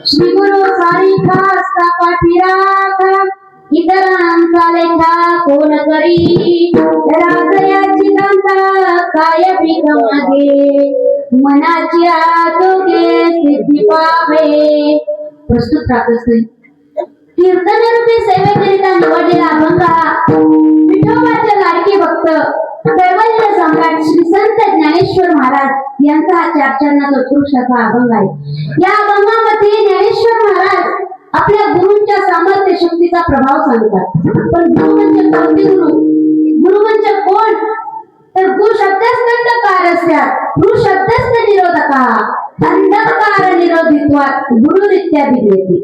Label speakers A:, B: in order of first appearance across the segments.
A: श्री गुरु सारिखा असता पाठीराखा इतरांचा लेखा कोण करी राजयाची कांता काय पीक मागे मनाची आतोगे सिद्धी पावे. प्रस्तुत प्राप्तस्थळी कीर्तनरूपी सेवेकरिता निवडलेला अभंग विठोबाचे लाडके भक्त कैवल्य सम्राट श्री संत ज्ञानेश्वर महाराज यांचा हा चारचरणाचा उत्कृष्ट असा अभंग आहे. या अभंगामध्ये ज्ञानेश्वर महाराज आपल्या गुरूंच्या सामर्थ्य शक्तीचा प्रभाव सांगतात. पण गुरु म्हणजे कोणते गुरु? गुरु म्हणजे कोण? तर गुरु शब्दस्थ कारस्यात गुरु शब्दस्थ निरोधका अंधकार निरोधित्वात गुरुरित्या विद्यते.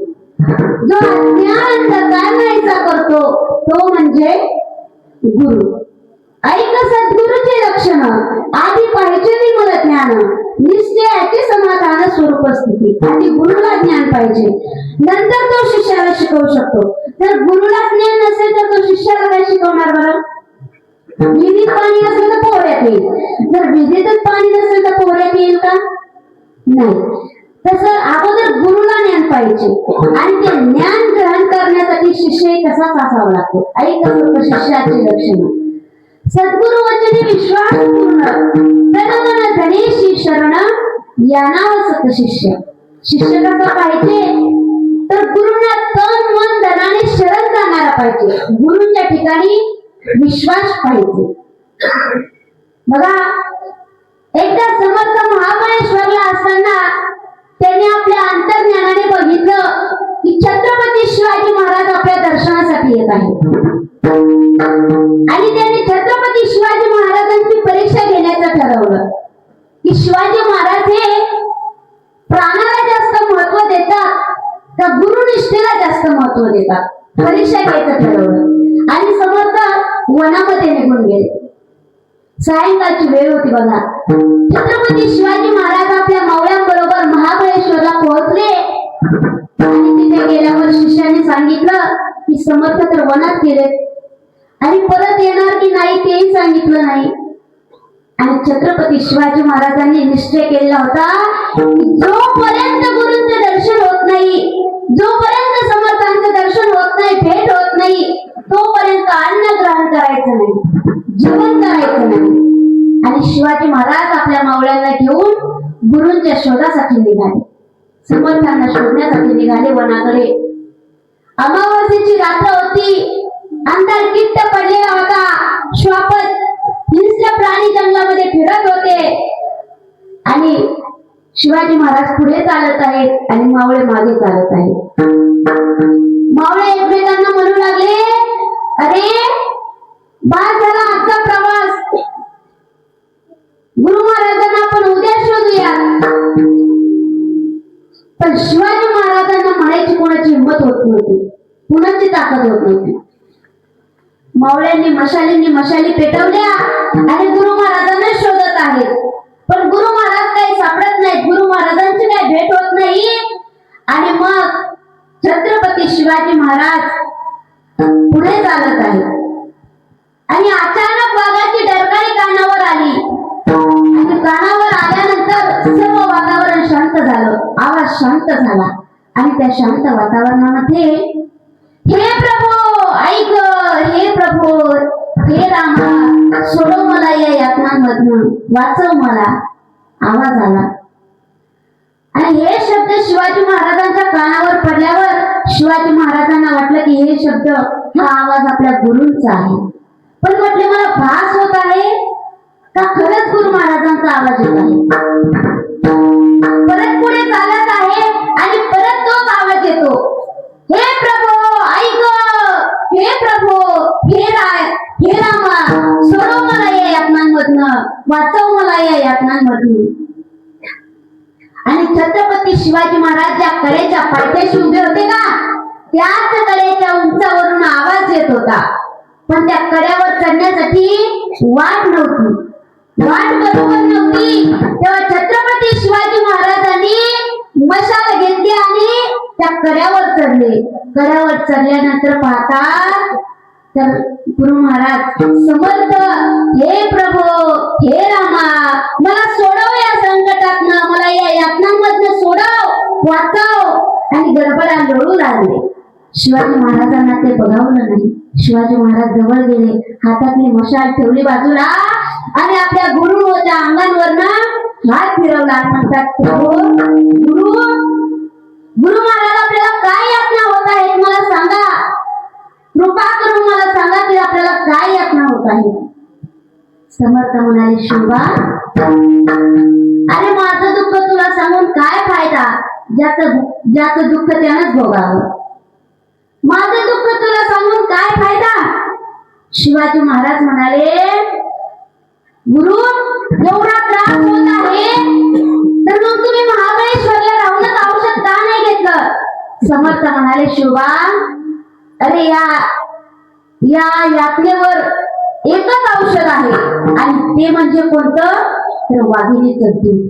A: जो अज्ञान अंधकार नाहीसा करतो तो म्हणजे गुरु. ऐक सद्गुरूचे लक्षण आधी पाहिजे विमल ज्ञान निश्चयाचे समाधान स्वरूप स्थिती. आधी गुरुला ज्ञान पाहिजे नंतर तो शिष्याला शिकवू शकतो. जर गुरुला ज्ञान नसेल तर तो शिष्याला काय शिकवणार बरं? विहिरीत पाणी असेल तर पोहऱ्यात येईल. जर विहिरीतच पाणी नसेल तर पोहऱ्यात येईल का? नाही. तसं अगोदर गुरुला ज्ञान पाहिजे आणि ते ज्ञान ग्रहण करण्यासाठी शिष्य कसाच असावा लागतो. ऐक शिष्याचे लक्षण सद्गुरु वचने विश्वास पूर्ण तन मन धनेशी शरण यानाव सत शिष्य. शिष्य कसा पाहिजे तर गुरुना तन मन धनाने शरण जाणारा पाहिजे. गुरुच्या ठिकाणी विश्वास पाहिजे. बघा एकदा समर्थ महाबळेश्वरला असताना त्याने आपल्या अंतर्ज्ञानाने बघितलं की छत्रपती शिवाजी महाराज आपल्या दर्शनासाठी येत आहेत आणि त्यांनी छत्रपती शिवाजी महाराजांची परीक्षा घेण्याचं ठरवलं की शिवाजी महाराज हे प्राणाला जास्त महत्व देतात का गुरुनिष्ठेला जास्त महत्व देतात. परीक्षा घ्यायचं ठरवलं आणि समर्थ वनामध्ये निघून गेले. सायंकाळची वेळ होती. बघा छत्रपती शिवाजी महाराज आपल्या मावळ्यांबरोबर महाबळेश्वरला पोहोचले आणि तिथे गेल्यावर शिष्याने सांगितलं की समर्थ तर वनात गेले आणि परत येणार की नाही तेही सांगितलं नाही. आणि छत्रपती शिवाजी महाराजांनी निश्चय केलेला होता की जोपर्यंत गुरूंचे दर्शन होत नाही, जोपर्यंत समर्थांचं दर्शन होत नाही, भेट होत नाही, तोपर्यंत अन्न ग्रहण करायचं नाही, जेवण करायचं नाही. आणि शिवाजी महाराज आपल्या मावळ्यांना घेऊन गुरूंच्या शोधासाठी निघाले. समर्थांना शोधण्यासाठी निघाले वनाकडे. अमावास्येची रात्र होती. अंधार किट्ट पडलेला होता. श्वापद हिंस्र प्राणी जंगलामध्ये फिरत होते आणि शिवाजी महाराज पुढे चालत आहेत आणि मावळे मागे चालत आहेत. मावळे एकमेकांना म्हणू लागले, अरे बाद झाला आजचा प्रवास, गुरु महाराजांना आपण उद्या शोधूया. पण शिवाजी महाराजांना म्हणायची कोणाची हिंमत होत नव्हती, कुणाची ताकद होत नव्हती. मावळ्यांनी मशाली पेटवल्या आणि गुरु महाराजांना शोधत आहेत. पण गुरु महाराज काही सापडत नाहीत. गुरु महाराजांची काही भेट होत नाही. आणि मग छत्रपती शिवाजी महाराज पुढे चालत आहेत आणि अचानक वाघाची डरकाळी कानावर आली आणि कानावर आल्यानंतर सर्व वातावरण शांत झालं. आवाज शांत झाला आणि त्या शांत वातावरणामध्ये हे प्रभू ऐक, हे प्रभू, हे रामा सोडव मला या यातनांमधून, वाचव मला, आवाज आला. आणि हे शब्द शिवाजी महाराजांच्या कानावर पडल्यावर शिवाजी महाराजांना वाटलं की हे शब्द, हा आवाज आपल्या गुरूंचा आहे. पण म्हटले मला भास होत आहे का खरंच गुरु महाराजांचा आवाज येत आहे. परत पुढे चालत आहे आणि परत तोच आवाज येतो, हे प्रभू ऐक, हे प्रभू, हे रामा सोडव मला या यातनांमधनं, वाचव मला या यातनांमधून. आणि छत्रपती शिवाजी महाराज ज्या कडेच्या पायथ्याशी उभे होते ना, त्याच कडेच्या उंचावरून आवाज येत होता. पण त्या कड्यावर चढण्यासाठी वाट नव्हती, वाट बरोबर नव्हती. तेव्हा छत्रपती शिवाजी महाराजांनी मशाल घेतली आणि त्या कड्यावर चढले. कड्यावर चढल्यानंतर पाहतात तर गुरु महाराज समर्थ, हे प्रभू, हे रामा मला सोडव या संकटातनं, मला या शिवाजी महाराजांना ते बघावलं नाही. शिवाजी महाराज जवळ गेले, हातातली मशाल ठेवली बाजूला आणि आपल्या गुरुच्या अंगांवरनं हात फिरवला आणि म्हणतात, गुरु गुरु महाराज आपल्याला काय यातना होत आहेत मला सांगा, कृपा करून मला सांगा की आपल्याला काय यातना होत आहे. समर्थ म्हणाले, शिवा अरे माझं दुःख तुला सांगून काय फायदा, ज्याचं दुःख त्यानंच भोगावं. माझं दुःख तुला सांगून काय फायदा. शिवाजी महाराज म्हणाले, गुरु एवढा त्रास होत आहे तर मग तुम्ही महाबळेश्वरला राहूनच औषध का नाही घेतलं. समर्थ म्हणाले, शिवा अरे या यातनेवर एकच औषध आहे आणि ते म्हणजे कोणतं, तर वाघिणीचं दूध.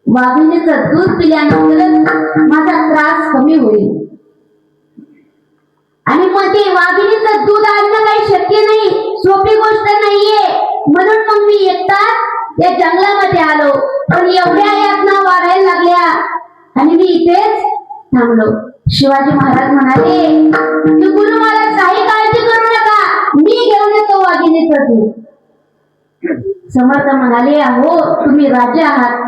A: वाघिणीचं दूध पिल्यानंतर माझा त्रास कमी होईल. आणि मग ते वाघिणीचं दूध आणणं काही शक्य नाही, सोपी गोष्ट नाहीये. म्हणून मग मी एकटाच या जंगलामध्ये आलो. पण एवढ्या यातना वाढायला लागल्या आणि मी इथेच थांबलो. शिवाजी महाराज म्हणाले की गुरु महाराज काही काळजी करू नका, मी घेऊन येतो वाघिणीचं दूध. समर्थ म्हणाले, अहो तुम्ही राजे आहात,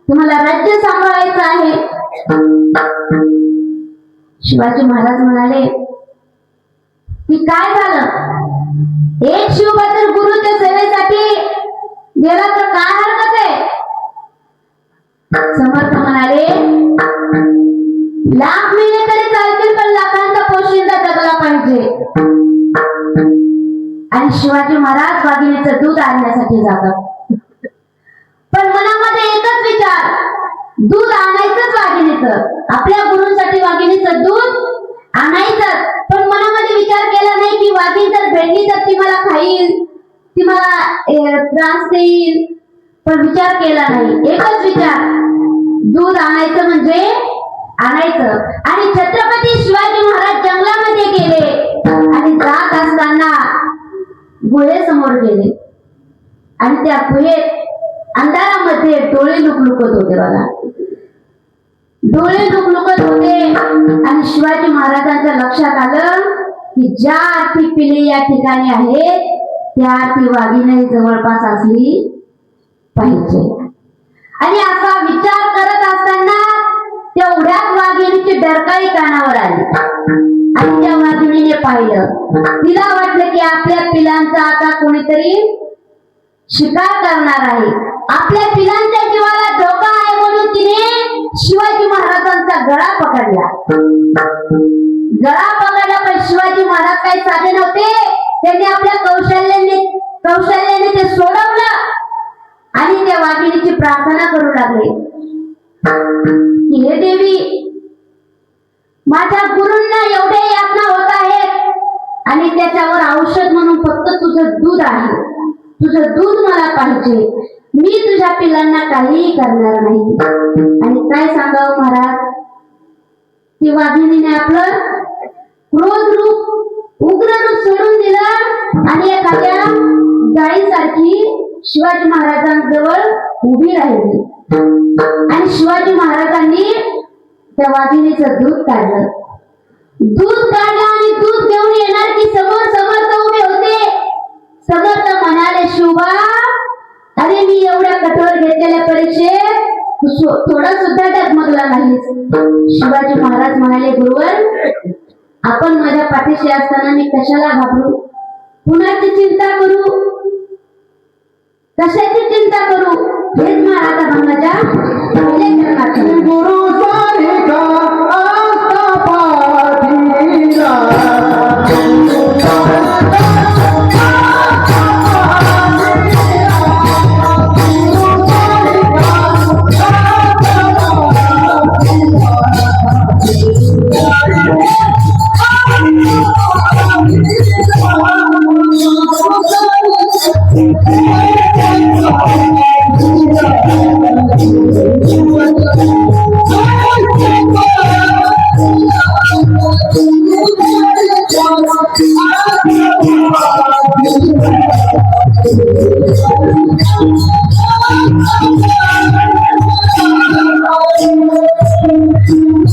A: तुम्हाला राज्य सांभाळायचं आहे. शिवाजी महाराज म्हणाले की काय झालं, एक शिवभद्र गुरुच्या सेवेसाठी गेला तर काय हरकत आहे. समर्थ म्हणाले, लाख महिने तरी चालतील पण लाखांचा पोशिंदा जगला पाहिजे. आणि शिवाजी महाराज वाघिणीचं दूध आणण्यासाठी जातात. पण मनामध्ये एकच विचार, दूध आणायचंच वाघिणीचं, आपल्या गुरूंसाठी वाघिणीचं दूध आणायचं. पण मनामध्ये विचार केला नाही की वाघीण जर भेटली तर ती मला खाईल, ती मला त्रास देईल. पण विचार केला नाही, एकच विचार, दूध आणायचं म्हणजे आणायचं. आणि छत्रपती शिवाजी महाराज जंगलामध्ये गेले आणि जात असताना गुहेसमोर गेले आणि त्या गुहेत अंधारामध्ये डोळे लुकलुकत होते. बघा, डोळे लुकलुकत होते आणि शिवाजी महाराजांच्या लक्षात आलं की ज्या आरती पिली या ठिकाणी आहे त्या आरती वाघिणी जवळपास असली पाहिजे. आणि असा विचार करत असताना तेवढ्याच वाघिणीची डरकाळी कानावर आली आणि त्या वाघिणीने पाहिलं. तिला वाटलं की आपल्या पिलांचा आता कोणीतरी शिकार करणार आहे, आपल्या पिलांच्या जीवाला धोका आहे. म्हणून तिने शिवाजी महाराजांचा गळा पकडला. पण शिवाजी महाराज काही साधे नव्हते. त्यांनी आपल्या कौशल्याने ते सोडवलं आणि त्या वाघिणीची प्रार्थना करू लागले, हे देवी, माझ्या गुरूंना एवढे यातना होत आहेत आणि त्याच्यावर औषध म्हणून फक्त तुझं दूध आहे. तुझं दूध मला पाहिजे, मी तुझ्या पिलांना काहीही करणार नाही. आणि काय सांगावं महाराज, ती वाघिणीने आपलं क्रोध रूप, उग्र रूप सोडून दिलं आणि एखाद्या गायीसारखी शिवाजी महाराजांजवळ उभी राहिली. आणि शिवाजी महाराजांनी त्या वाघिणीचं दूध काढलं. आणि दूध घेऊन येणार की समोर समर्थ उभे होते. समर्थ म्हणाले, शिवा अरे मी एवढ्या कठोर घेतलेल्या परीक्षेत थोडा सुद्धा डगमगला नाहीस. शिवाजी महाराज म्हणाले, गुरुवर आपण माझ्या पाठीशी असताना मी कशाला घाबरू, कुणाची चिंता करू, कशाची चिंता करू, हे